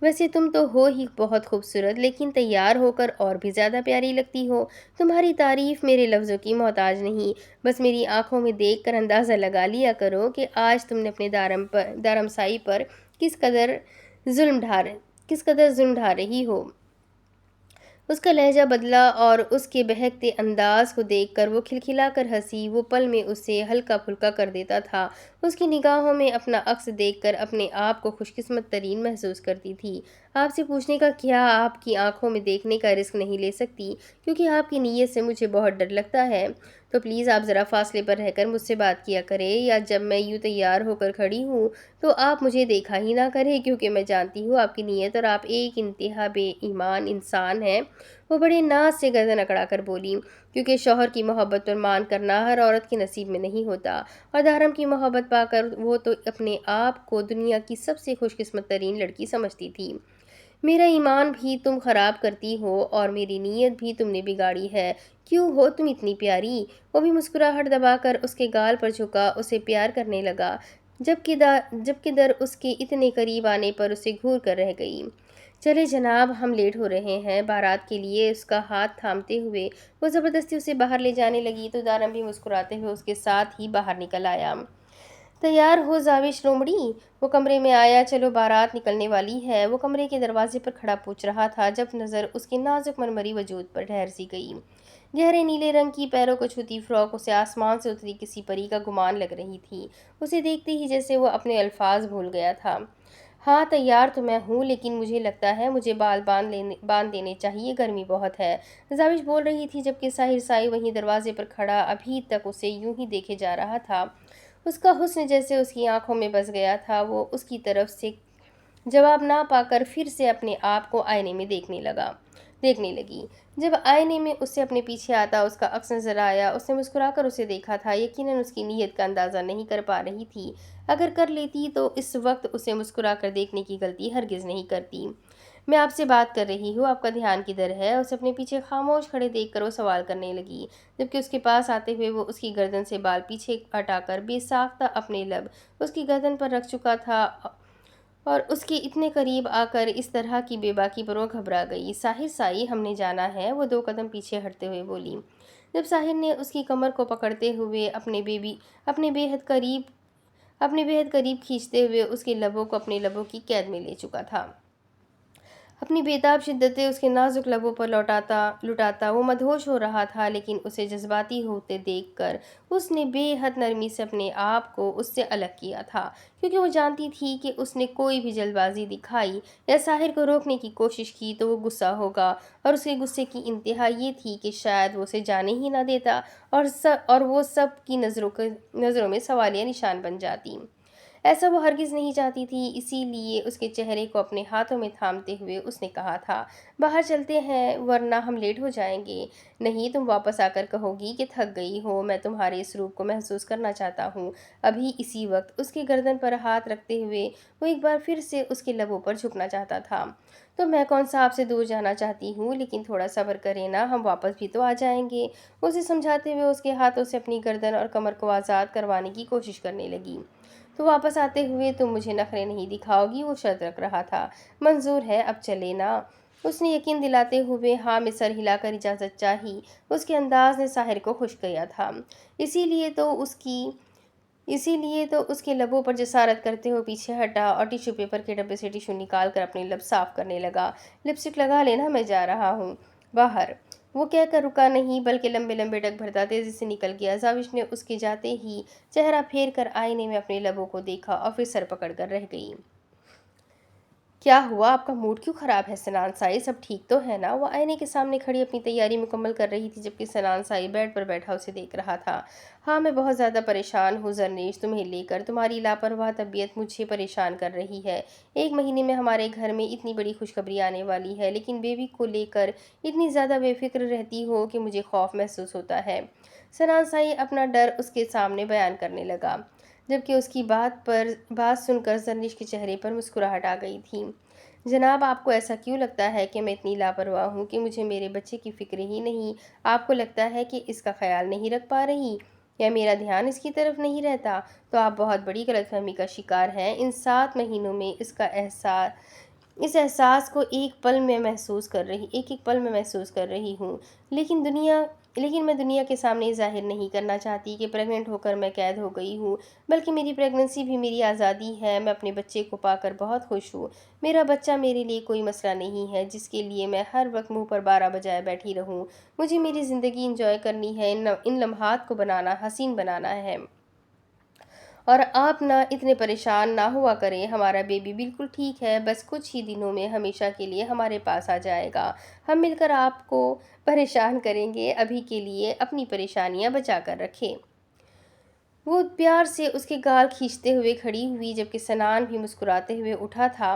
ویسے تم تو ہو ہی بہت خوبصورت، لیکن تیار ہو کر اور بھی زیادہ پیاری لگتی ہو۔ تمہاری تعریف میرے لفظوں کی محتاج نہیں، بس میری آنکھوں میں دیکھ کر اندازہ لگا لیا کرو کہ آج تم نے اپنے دارم سائی پر کس قدر ظلم ڈھا رہی ہو۔ اس کا لہجہ بدلا اور اس کے بہکتے انداز کو دیکھ کر وہ کھلکھلا کر ہنسی۔ وہ پل میں اسے ہلکا پھلکا کر دیتا تھا۔ اس کی نگاہوں میں اپنا عکس دیکھ کر اپنے آپ کو خوش قسمت ترین محسوس کرتی تھی۔ آپ سے پوچھنے کا کیا، آپ کی آنکھوں میں دیکھنے کا رسک نہیں لے سکتی، کیونکہ آپ کی نیت سے مجھے بہت ڈر لگتا ہے۔ تو پلیز آپ ذرا فاصلے پر رہ کر مجھ سے بات کیا کریں، یا جب میں یوں تیار ہو کر کھڑی ہوں تو آپ مجھے دیکھا ہی نہ کریں، کیونکہ میں جانتی ہوں آپ کی نیت، اور آپ ایک انتہا بے ایمان انسان ہیں۔ وہ بڑے ناز سے گردن اکڑا کر بولی، کیونکہ شوہر کی محبت پر مان کرنا ہر عورت کے نصیب میں نہیں ہوتا، اور دھرم کی محبت پا کر وہ تو اپنے آپ کو دنیا کی سب سے خوش قسمت ترین لڑکی سمجھتی تھی۔ میرا ایمان بھی تم خراب کرتی ہو، اور میری نیت بھی تم نے بگاڑی ہے۔ کیوں ہو تم اتنی پیاری؟ وہ بھی مسکراہٹ دبا کر اس کے گال پر جھکا، اسے پیار کرنے لگا۔ جبکہ در اس کے اتنے قریب آنے پر اسے گھور کر رہ گئی۔ چلے جناب، ہم لیٹ ہو رہے ہیں۔ بارات کے لیے اس کا ہاتھ تھامتے ہوئے وہ زبردستی اسے باہر لے جانے لگی تو دارم بھی مسکراتے ہوئے اس کے ساتھ ہی باہر نکل آیا۔ تیار ہو زاوش لومڑی؟ وہ کمرے میں آیا۔ چلو، بارات نکلنے والی ہے۔ وہ کمرے کے دروازے پر کھڑا پوچھ رہا تھا جب نظر اس کے نازک مرمری وجود پر ٹھہر سی گئی۔ گہرے نیلے رنگ کی پیروں کو چھوتی فراک اسے آسمان سے اتری کسی پری کا گمان لگ رہی تھی۔ اسے دیکھتے ہی جیسے وہ اپنے الفاظ بھول گیا تھا۔ ہاں، تیار تو میں ہوں، لیکن مجھے لگتا ہے مجھے بال باندھ دینے چاہیے، گرمی بہت ہے۔ زاوش بول رہی تھی جبکہ ساحر سائی وہیں دروازے پر کھڑا ابھی تک اسے یوں ہی دیکھے جا رہا تھا۔ اس کا حسن جیسے اس کی آنکھوں میں بس گیا تھا۔ وہ اس کی طرف سے جواب نہ پا کر پھر سے اپنے آپ کو آئینے میں دیکھنے لگی۔ جب آئینے میں اسے اپنے پیچھے آتا اس کا عکس نظر آیا، اس نے مسکرا کر اسے دیکھا تھا۔ یقیناً اس کی نیت کا اندازہ نہیں کر پا رہی تھی۔ اگر کر لیتی تو اس وقت اسے مسکرا کر دیکھنے کی غلطی ہرگز نہیں کرتی۔ میں آپ سے بات کر رہی ہوں، آپ کا دھیان کدھر ہے؟ اسے اپنے پیچھے خاموش کھڑے دیکھ کر وہ سوال کرنے لگی، جبکہ اس کے پاس آتے ہوئے وہ اس کی گردن سے بال پیچھے ہٹا کر بے ساختہ اپنے لب اس کی گردن پر رکھ چکا تھا اور اس کے اتنے قریب آ کر اس طرح کی بے باکی پر وہ گھبرا گئی۔ ساحر سائی، ہم نے جانا ہے، وہ 2 قدم پیچھے ہٹتے ہوئے بولی، جب ساحر نے اس کی کمر کو پکڑتے ہوئے اپنے بے حد قریب کھینچتے ہوئے اس کے لبوں کو اپنے لبوں کی قید میں لے چکا تھا۔ اپنی بےتاب شدتیں اس کے نازک لبوں پر لٹاتا وہ مدہوش ہو رہا تھا، لیکن اسے جذباتی ہوتے دیکھ کر اس نے بے حد نرمی سے اپنے آپ کو اس سے الگ کیا تھا، کیونکہ وہ جانتی تھی کہ اس نے کوئی بھی جلد بازی دکھائی یا ساحر کو روکنے کی کوشش کی تو وہ غصہ ہوگا، اور اس کے غصے کی انتہا یہ تھی کہ شاید وہ اسے جانے ہی نہ دیتا اور وہ سب کی نظروں میں سوالیہ نشان بن جاتی۔ ایسا وہ ہرگز نہیں چاہتی تھی، اسی لیے اس کے چہرے کو اپنے ہاتھوں میں تھامتے ہوئے اس نے کہا تھا، باہر چلتے ہیں ورنہ ہم لیٹ ہو جائیں گے۔ نہیں، تم واپس آ کر کہو گی کہ تھک گئی ہو، میں تمہارے اس روپ کو محسوس کرنا چاہتا ہوں۔ ابھی اسی وقت اس کی گردن پر ہاتھ رکھتے ہوئے وہ ایک بار پھر سے اس کے لبوں پر جھکنا چاہتا تھا۔ تو میں کون سا آپ سے دور جانا چاہتی ہوں، لیکن تھوڑا صبر کریں نا، ہم واپس بھی تو آ جائیں گے۔ اسے سمجھاتے ہوئے اس کے ہاتھوں سے اپنی گردن اور کمر کو آزاد کروانے کی کوشش کرنے لگی۔ تو واپس آتے ہوئے تم مجھے نخرے نہیں دکھاؤ گی، وہ شرط رکھ رہا تھا۔ منظور ہے، اب چلے نا، اس نے یقین دلاتے ہوئے ہاں میں سر ہلا کر اجازت چاہی۔ اس کے انداز نے ساحر کو خوش کیا تھا، اسی لیے تو اس کے لبوں پر جسارت کرتے ہوئے پیچھے ہٹا اور ٹیشو پیپر کے ڈبے سے ٹیشو نکال کر اپنے لب صاف کرنے لگا۔ لپسٹک لگا لینا، میں جا رہا ہوں باہر، وہ کہہ کر رکا نہیں بلکہ لمبے لمبے ڈگ بھرتا تیزی سے نکل گیا۔ زاوش نے اس کے جاتے ہی چہرہ پھیر کر آئینے میں اپنے لبوں کو دیکھا اور پھر سر پکڑ کر رہ گئی۔ کیا ہوا؟ آپ کا موڈ کیوں خراب ہے سنان سائی؟ سب ٹھیک تو ہے نا؟ وہ آئینے کے سامنے کھڑی اپنی تیاری مکمل کر رہی تھی جبکہ سنان سائی بیڈ پر بیٹھا اسے دیکھ رہا تھا۔ ہاں، میں بہت زیادہ پریشان ہوں زرنیش، تمہیں لے کر۔ تمہاری لاپرواہ طبیعت مجھے پریشان کر رہی ہے۔ 1 مہینے میں ہمارے گھر میں اتنی بڑی خوشخبری آنے والی ہے، لیکن بیبی کو لے کر اتنی زیادہ بے فکر رہتی ہو کہ مجھے خوف محسوس ہوتا ہے۔ سنان سائی اپنا ڈر اس کے سامنے بیان کرنے لگا، جبکہ اس کی بات سن کر زرنیش کے چہرے پر مسکراہٹ آ گئی تھی۔ جناب، آپ کو ایسا کیوں لگتا ہے کہ میں اتنی لاپرواہ ہوں کہ مجھے میرے بچے کی فکر ہی نہیں؟ آپ کو لگتا ہے کہ اس کا خیال نہیں رکھ پا رہی یا میرا دھیان اس کی طرف نہیں رہتا؟ تو آپ بہت بڑی غلط فہمی کا شکار ہیں۔ ان 7 مہینوں میں اس احساس کو ایک ایک پل میں محسوس کر رہی ہوں، لیکن میں دنیا کے سامنے ظاہر نہیں کرنا چاہتی کہ پریگننٹ ہو کر میں قید ہو گئی ہوں، بلکہ میری پریگننسی بھی میری آزادی ہے۔ میں اپنے بچے کو پا کر بہت خوش ہوں۔ میرا بچہ میرے لیے کوئی مسئلہ نہیں ہے جس کے لیے میں ہر وقت منہ پر 12 بجائے بیٹھی رہوں۔ مجھے میری زندگی انجوائے کرنی ہے، ان لمحات کو حسین بنانا ہے۔ اور آپ نہ اتنے پریشان نہ ہوا کریں، ہمارا بیبی بالکل ٹھیک ہے، بس کچھ ہی دنوں میں ہمیشہ کے لیے ہمارے پاس آ جائے گا۔ ہم مل کر آپ کو پریشان کریں گے، ابھی کے لیے اپنی پریشانیاں بچا کر رکھیں۔ وہ پیار سے اس کے گال کھینچتے ہوئے کھڑی ہوئی جبکہ سنان بھی مسکراتے ہوئے اٹھا تھا۔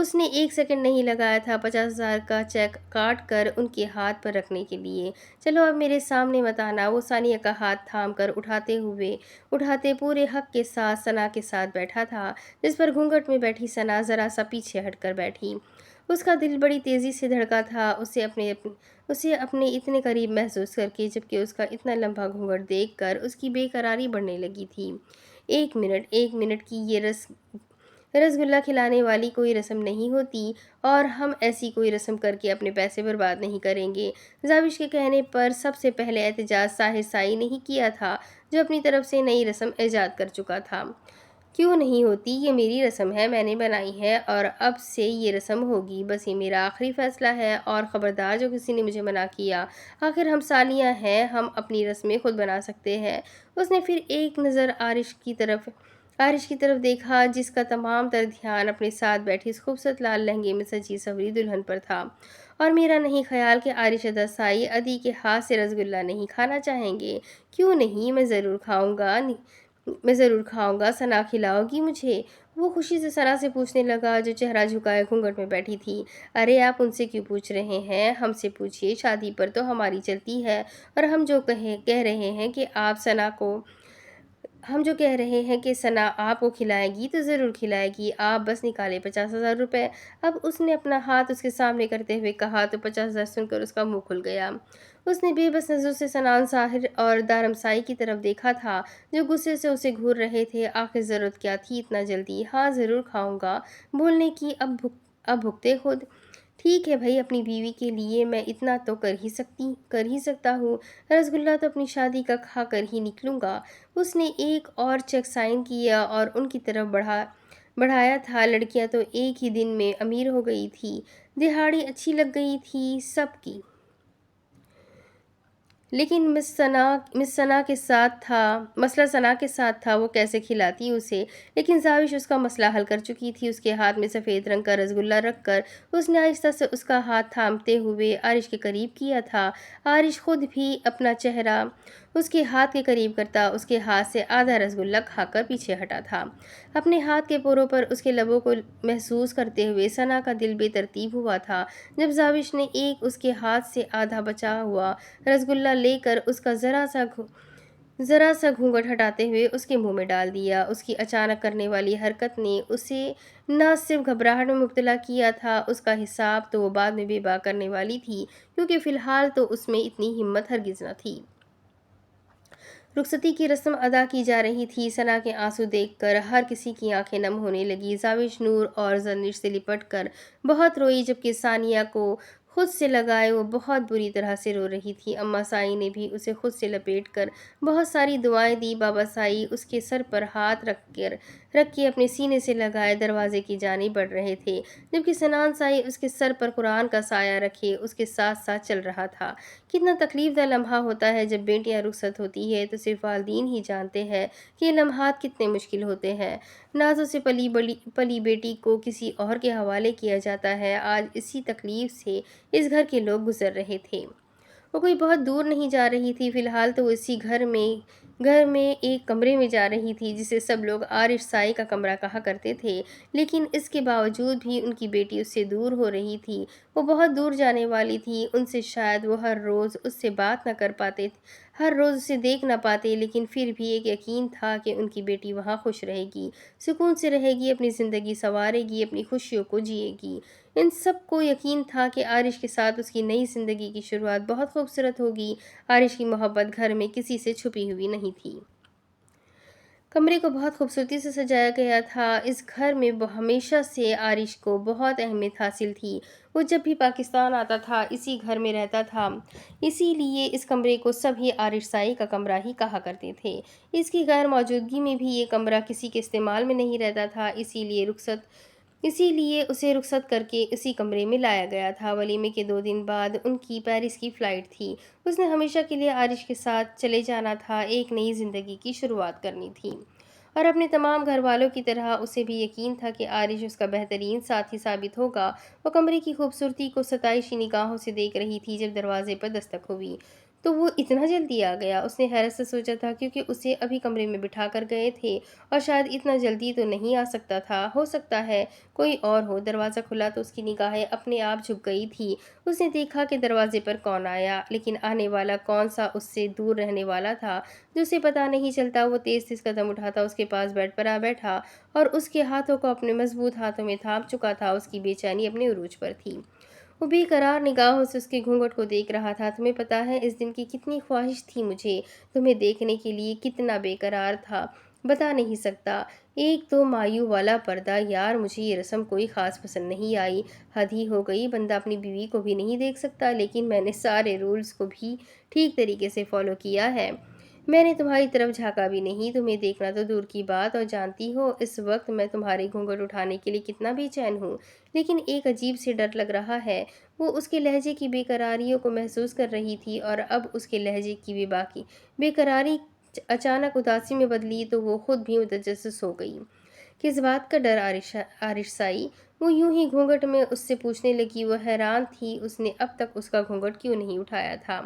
اس نے 1 سیکنڈ نہیں لگایا تھا 50,000 کا چیک کاٹ کر ان کے ہاتھ پر رکھنے کے لیے۔ چلو اب میرے سامنے مت آنا، وہ ثانیہ کا ہاتھ تھام کر اٹھاتے پورے حق کے ساتھ ثنا کے ساتھ بیٹھا تھا، جس پر گھونگھٹ میں بیٹھی ثنا ذرا سا پیچھے ہٹ کر بیٹھی۔ اس کا دل بڑی تیزی سے دھڑکا تھا، اسے اپنے اتنے قریب محسوس کر کے، جبکہ اس کا اتنا لمبا گھونگھٹ دیکھ کر اس کی بے قراری بڑھنے لگی تھی۔ 1 منٹ کی یہ رس گلہ کھلانے والی کوئی رسم نہیں ہوتی، اور ہم ایسی کوئی رسم کر کے اپنے پیسے برباد نہیں کریں گے۔ زاوش کے کہنے پر سب سے پہلے احتجاج ساحر سائی نے ہی کیا تھا، جو اپنی طرف سے نئی رسم ایجاد کر چکا تھا۔ کیوں نہیں ہوتی؟ یہ میری رسم ہے، میں نے بنائی ہے، اور اب سے یہ رسم ہوگی۔ بس یہ میرا آخری فیصلہ ہے، اور خبردار جو کسی نے مجھے منع کیا، آخر ہم سالیاں ہیں، ہم اپنی رسمیں خود بنا سکتے ہیں۔ اس نے پھر ایک نظر عارش کی طرف دیکھا، جس کا تمام تر دھیان اپنے ساتھ بیٹھی اس خوبصورت لال لہنگے میں سجی سنوری دلہن پر تھا۔ اور میرا نہیں خیال کہ عارش ادا سائی ادی کے ہاتھ سے رس گلہ نہیں کھانا چاہیں گے۔ کیوں نہیں؟ میں ضرور کھاؤں گا، ثنا کھلاؤ گی مجھے؟ وہ خوشی سے ثنا سے پوچھنے لگا، جو چہرہ جھکائے گھونگھٹ میں بیٹھی تھی۔ ارے آپ ان سے کیوں پوچھ رہے ہیں؟ ہم سے پوچھیے، شادی پر تو ہماری چلتی ہے، اور ہم جو کہہ رہے ہیں کہ ثنا آپ کو کھلائے گی تو ضرور کھلائے گی، آپ بس نکالے 50,000 روپے۔ اب اس نے اپنا ہاتھ اس کے سامنے کرتے ہوئے کہا تو 50,000 سن کر اس کا منہ کھل گیا۔ اس نے بے بس نظروں سے سنان ساحر اور دارم سائی کی طرف دیکھا تھا، جو غصے سے اسے گھور رہے تھے۔ آخر ضرورت کیا تھی اتنا جلدی؟ ہاں ضرور کھاؤں گا بولنے کی، اب بھگتے خود۔ ٹھیک ہے بھائی، اپنی بیوی کے لیے میں اتنا تو کر ہی سکتا ہوں، رس گلہ تو اپنی شادی کا کھا کر ہی نکلوں گا۔ اس نے ایک اور چیک سائن کیا اور ان کی طرف بڑھایا تھا۔ لڑکیاں تو ایک ہی دن میں امیر ہو گئی تھی، دہاڑی اچھی لگ گئی تھی سب کی، لیکن مسئلہ ثنا کے ساتھ تھا، وہ کیسے کھلاتی اسے۔ لیکن زاوش اس کا مسئلہ حل کر چکی تھی۔ اس کے ہاتھ میں سفید رنگ کا رس گلہ رکھ کر اس نے آہستہ سے اس کا ہاتھ تھامتے ہوئے عارش کے قریب کیا تھا۔ عارش خود بھی اپنا چہرہ اس کے ہاتھ کے قریب کرتا اس کے ہاتھ سے آدھا رس گلہ کھا کر پیچھے ہٹا تھا، اپنے ہاتھ کے پوروں پر اس کے لبوں کو محسوس کرتے ہوئے۔ ثنا کا دل بے ترتیب ہوا تھا جب زاوش نے ایک اس کے ہاتھ سے آدھا بچا ہوا رس گلہ لے کر اس کا ذرا سا گھونگھٹ ہٹاتے ہوئے اس کے منہ میں ڈال دیا۔ اس کی اچانک کرنے والی حرکت نے اسے نہ صرف گھبراہٹ میں مبتلا کیا تھا، اس کا حساب تو وہ بعد میں بے باک کرنے والی تھی، کیونکہ فی الحال تو اس میں اتنی ہمت ہرگز نہ تھی۔ رخصتی کی رسم ادا کی جا رہی تھی۔ ثنا کے آنسو دیکھ کر ہر کسی کی آنکھیں نم ہونے لگی۔ زاوش نور اور زرنش سے لپٹ کر بہت روئی، جبکہ ثانیہ کو خود سے لگائے وہ بہت بری طرح سے رو رہی تھی۔ اماں سائی نے بھی اسے خود سے لپیٹ کر بہت ساری دعائیں دی۔ بابا سائی اس کے سر پر ہاتھ رکھ کے اپنے سینے سے لگائے دروازے کی جانب بڑھ رہے تھے، جبکہ سنان سائی اس کے سر پر قرآن کا سایہ رکھے اس کے ساتھ ساتھ چل رہا تھا۔ کتنا تکلیف دہ لمحہ ہوتا ہے جب بیٹیاں رخصت ہوتی ہے، تو صرف والدین ہی جانتے ہیں کہ یہ لمحات کتنے مشکل ہوتے ہیں۔ نازوں سے پلی بیٹی کو کسی اور کے حوالے کیا جاتا ہے۔ آج اسی تکلیف سے اس گھر کے لوگ گزر رہے تھے۔ وہ کوئی بہت دور نہیں جا رہی تھی، فی الحال تو وہ اسی گھر میں ایک کمرے میں جا رہی تھی، جسے سب لوگ عارش سائی کا کمرہ کہا کرتے تھے۔ لیکن اس کے باوجود بھی ان کی بیٹی اس سے دور ہو رہی تھی، وہ بہت دور جانے والی تھی ان سے۔ شاید وہ ہر روز اس سے بات نہ کر پاتے، ہر روز اسے دیکھ نہ پاتے، لیکن پھر بھی ایک یقین تھا کہ ان کی بیٹی وہاں خوش رہے گی، سکون سے رہے گی، اپنی زندگی سنوارے گی، اپنی خوشیوں کو جیے گی۔ ان سب کو یقین تھا کہ عارش کے ساتھ اس کی نئی زندگی کی شروعات بہت خوبصورت ہوگی۔ عارش کی محبت گھر میں کسی سے چھپی ہوئی نہیں تھی۔ کمرے کو بہت خوبصورتی سے سجایا گیا تھا۔ اس گھر میں ہمیشہ سے عارش کو بہت اہمیت حاصل تھی۔ وہ جب بھی پاکستان آتا تھا اسی گھر میں رہتا تھا، اسی لیے اس کمرے کو سبھی عارش سائی کا کمرہ ہی کہا کرتے تھے۔ اس کی غیر موجودگی میں بھی یہ کمرہ کسی کے استعمال میں نہیں رہتا تھا، اسی لیے اسے رخصت کر کے اسی کمرے میں لایا گیا تھا۔ ولیمے کے 2 دن بعد ان کی پیرس کی فلائٹ تھی۔ اس نے ہمیشہ کے لیے عارش کے ساتھ چلے جانا تھا، ایک نئی زندگی کی شروعات کرنی تھی، اور اپنے تمام گھر والوں کی طرح اسے بھی یقین تھا کہ عارش اس کا بہترین ساتھی ثابت ہوگا۔ وہ کمرے کی خوبصورتی کو ستائشی نگاہوں سے دیکھ رہی تھی جب دروازے پر دستک ہوئی۔ تو وہ اتنا جلدی آ گیا؟ اس نے حیرت سے سوچا تھا، کیونکہ اسے ابھی کمرے میں بٹھا کر گئے تھے اور شاید اتنا جلدی تو نہیں آ سکتا تھا، ہو سکتا ہے کوئی اور ہو۔ دروازہ کھلا تو اس کی نگاہیں اپنے آپ جھک گئی تھی۔ اس نے دیکھا کہ دروازے پر کون آیا، لیکن آنے والا کون سا اس سے دور رہنے والا تھا جو اسے پتہ نہیں چلتا۔ وہ تیز تیز قدم اٹھاتا اس کے پاس بیڈ پر آ بیٹھا اور اس کے ہاتھوں کو اپنے مضبوط ہاتھوں میں تھام چکا تھا۔ اس کی بے چینی اپنے عروج پر تھی۔ وہ بے قرار نگاہوں سے اس کے گھونگھٹ کو دیکھ رہا تھا۔ تمہیں پتہ ہے اس دن کی کتنی خواہش تھی مجھے تمہیں دیکھنے کے لیے، کتنا بے قرار تھا، بتا نہیں سکتا۔ ایک تو مایوں والا پردہ، یار مجھے یہ رسم کوئی خاص پسند نہیں آئی۔ حد ہی ہو گئی، بندہ اپنی بیوی کو بھی نہیں دیکھ سکتا، لیکن میں نے سارے رولز کو بھی ٹھیک طریقے سے فالو کیا ہے۔ میں نے تمہاری طرف جھانکا بھی نہیں، تمہیں دیکھنا تو دور کی بات، اور جانتی ہو اس وقت میں تمہارے گھونگھٹ اٹھانے کے لیے کتنا بے چین ہوں، لیکن ایک عجیب سے ڈر لگ رہا ہے۔ وہ اس کے لہجے کی بے قراریوں کو محسوس کر رہی تھی، اور اب اس کے لہجے کی بے قراری اچانک اداسی میں بدلی تو وہ خود بھی متجسس ہو گئی۔ کس بات کا ڈر عارشائی؟ وہ یوں ہی گھونگھٹ میں اس سے پوچھنے لگی۔ وہ حیران تھی اس نے اب تک اس کا گھونگھٹ کیوں نہیں اٹھایا تھا۔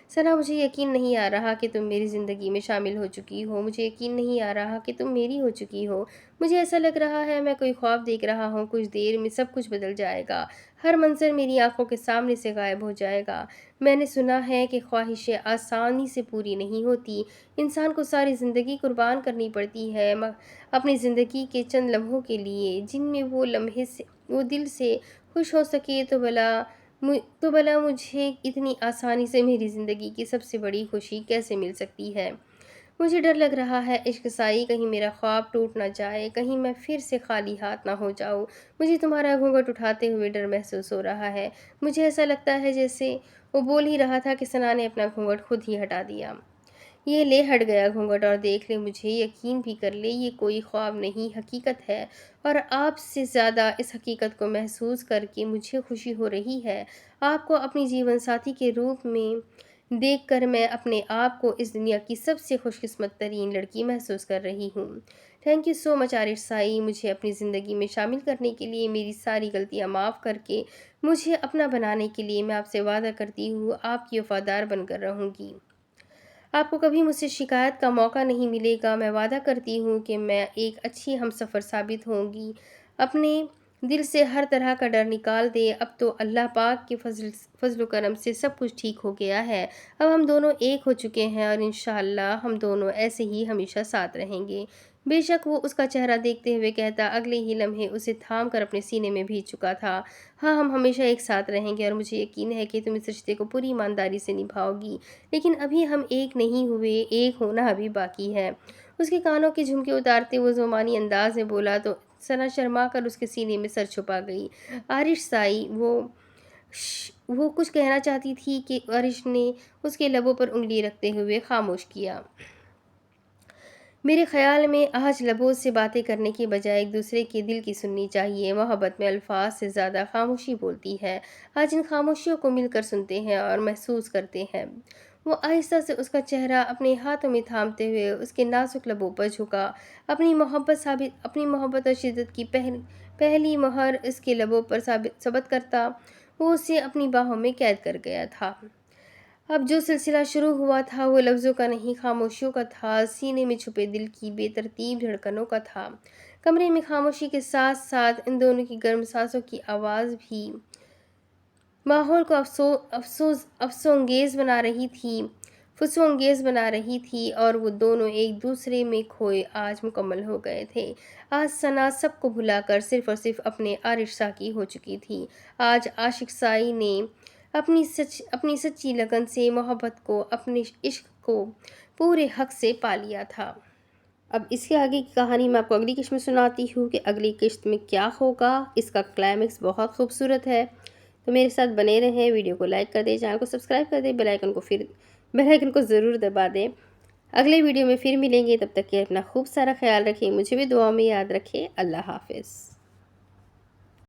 ثنا، مجھے یقین نہیں آ رہا کہ تم میری زندگی میں شامل ہو چکی ہو، مجھے یقین نہیں آ رہا کہ تم میری ہو چکی ہو۔ مجھے ایسا لگ رہا ہے میں کوئی خواب دیکھ رہا ہوں، کچھ دیر میں سب کچھ بدل جائے گا، ہر منظر میری آنکھوں کے سامنے سے غائب ہو جائے گا۔ میں نے سنا ہے کہ خواہشیں آسانی سے پوری نہیں ہوتی، انسان کو ساری زندگی قربان کرنی پڑتی ہے اپنی زندگی کے چند لمحوں کے لیے، جن میں وہ دل سے خوش ہو سکے۔ تو بھلا مجھے اتنی آسانی سے میری زندگی کی سب سے بڑی خوشی کیسے مل سکتی ہے؟ مجھے ڈر لگ رہا ہے عشق سائی، کہیں میرا خواب ٹوٹ نہ جائے، کہیں میں پھر سے خالی ہاتھ نہ ہو جاؤں۔ مجھے تمہارا گھونگھٹ اٹھاتے ہوئے ڈر محسوس ہو رہا ہے۔ مجھے ایسا لگتا ہے جیسے وہ بول ہی رہا تھا کہ ثنا نے اپنا گھونگھٹ خود ہی ہٹا دیا۔ یہ لے، ہٹ گیا گھونگھٹ، اور دیکھ لے مجھے، یقین بھی کر لے یہ کوئی خواب نہیں، حقیقت ہے، اور آپ سے زیادہ اس حقیقت کو محسوس کر کے مجھے خوشی ہو رہی ہے۔ آپ کو اپنی جیون ساتھی کے روپ میں دیکھ کر میں اپنے آپ کو اس دنیا کی سب سے خوش قسمت ترین لڑکی محسوس کر رہی ہوں۔ تھینک یو سو مچ عارشائی، مجھے اپنی زندگی میں شامل کرنے کے لیے، میری ساری غلطیاں معاف کر کے مجھے اپنا بنانے کے لیے۔ میں آپ سے وعدہ کرتی ہوں آپ کی وفادار بن کر رہوں گی۔ آپ کو کبھی مجھ سے شکایت کا موقع نہیں ملے گا۔ میں وعدہ کرتی ہوں کہ میں ایک اچھی ہمسفر ثابت ہوں گی۔ اپنے دل سے ہر طرح کا ڈر نکال دے۔ اب تو اللہ پاک کے فضل و کرم سے سب کچھ ٹھیک ہو گیا ہے۔ اب ہم دونوں ایک ہو چکے ہیں، اور انشاءاللہ ہم دونوں ایسے ہی ہمیشہ ساتھ رہیں گے۔ بے شک وہ اس کا چہرہ دیکھتے ہوئے کہتا، اگلے ہی لمحے اسے تھام کر اپنے سینے میں بھیج چکا تھا۔ ہاں، ہم ہمیشہ ایک ساتھ رہیں گے، اور مجھے یقین ہے کہ تم اس رشتے کو پوری ایمانداری سے نبھاؤ گی، لیکن ابھی ہم ایک نہیں ہوئے، ایک ہونا ابھی باقی ہے۔ اس کے کانوں کے جھمکے اتارتے وہ زمانی انداز میں بولا تو ثنا شرما کر اس کے سینے میں سر چھپا گئی۔ عارشائی، وہ کچھ کہنا چاہتی تھی کہ عارش نے اس کے لبوں پر انگلی رکھتے ہوئے خاموش کیا۔ میرے خیال میں آج لبوں سے باتیں کرنے کے بجائے ایک دوسرے کے دل کی سننی چاہیے۔ محبت میں الفاظ سے زیادہ خاموشی بولتی ہے۔ آج ان خاموشیوں کو مل کر سنتے ہیں اور محسوس کرتے ہیں۔ وہ آہستہ سے اس کا چہرہ اپنے ہاتھوں میں تھامتے ہوئے اس کے نازک لبوں پر جھکا۔ اپنی محبت اور شدت کی پہلی مہر اس کے لبوں پر ثبت کرتا وہ اسے اپنی باہوں میں قید کر گیا تھا۔ اب جو سلسلہ شروع ہوا تھا وہ لفظوں کا نہیں، خاموشیوں کا تھا، سینے میں چھپے دل کی بے ترتیب دھڑکنوں کا تھا۔ کمرے میں خاموشی کے ساتھ ساتھ ان دونوں کی گرم سانسوں کی آواز بھی ماحول کو فسانگیز بنا رہی تھی، اور وہ دونوں ایک دوسرے میں کھوئے آج مکمل ہو گئے تھے۔ آج ثنا سب کو بھلا کر صرف اور صرف اپنے عارشہ کی ہو چکی تھی۔ آج عاشق سائی نے اپنی سچی لگن سے محبت کو، اپنے عشق کو پورے حق سے پا لیا تھا۔ اب اس کے آگے کی کہانی میں آپ کو اگلی قسط میں سناتی ہوں کہ اگلی قسط میں کیا ہوگا۔ اس کا کلائمیکس بہت خوبصورت ہے، تو میرے ساتھ بنے رہیں۔ ویڈیو کو لائک کر دیں، چینل کو سبسکرائب کر دیں، بیل آئیکن کو ضرور دبا دیں۔ اگلے ویڈیو میں پھر ملیں گے، تب تک کہ اپنا خوب سارا خیال رکھیں، مجھے بھی دعاؤں میں یاد رکھیں۔ اللہ حافظ۔